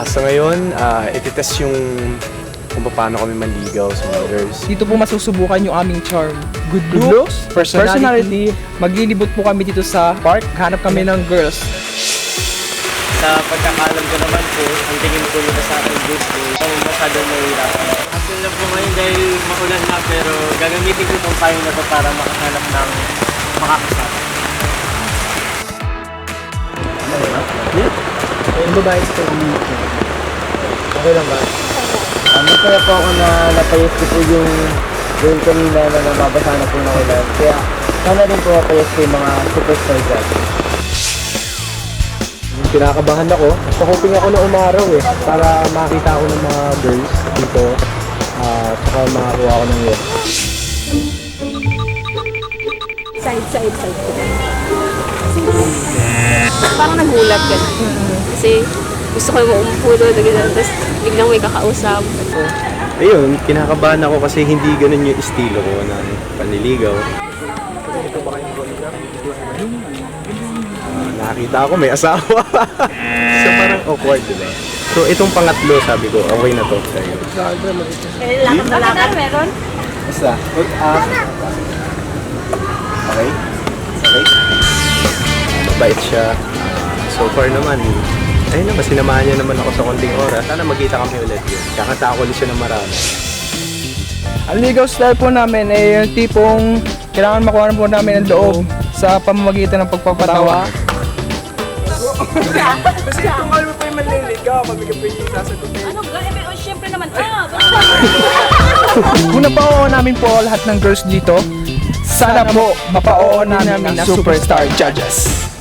Sa ngayon, ititest yung kung paano kami manligaw sa mga girls. Dito po masusubukan yung aming charm. Good looks, personality. Maglilibot po kami dito sa park. Hanap kami ng girls. Sa pagkakalam ko naman po, ang tingin ko yung sa akin gusto, kung masyadong mahirapan. Actually lang po ngayon dahil maulan na, pero gagamitin ko itong time na to para makahanap ng makakasama. Yung babae ito kami. Okay lang ba? Masaya po ako na napayos ko po yung kanina na nababasa na po ng ulan. Kaya sana rin po mapayos ko yung mga superstar dyan. Kinakabahan ako. Hoping ako na umaraw para makita ako ng mga girls dito. Saka makakuha ako ng yes. Side. Parang nagulat ka. Kasi gusto ko yung maumpo doon, tapos biglang may kakausap. Ayun, kinakabahan ako kasi hindi ganun yung estilo ko ng panliligaw. Nakita ako may asawa. So parang awkward, diba? So itong pangatlo, sabi ko, okay na to sa'yo. Lakad meron? Basta, okay? Okay? Mabait siya. So far naman, ayun naman, sinamahan niya naman ako sa konting oras. Sana magkita kami ulit yun. Kakanta ko ulit siya ng marami. Ang ligaw style po namin ay yung tipong kailangan makuha po namin ang loob sa pamamagitan ng pagpapatawa. Kasi kung alam mo po yung manliligaw, kami ka pwede sasagutin. Ano ga? Siyempre naman, Kung napao namin po lahat ng girls dito, sana po mapao namin ang superstar judges.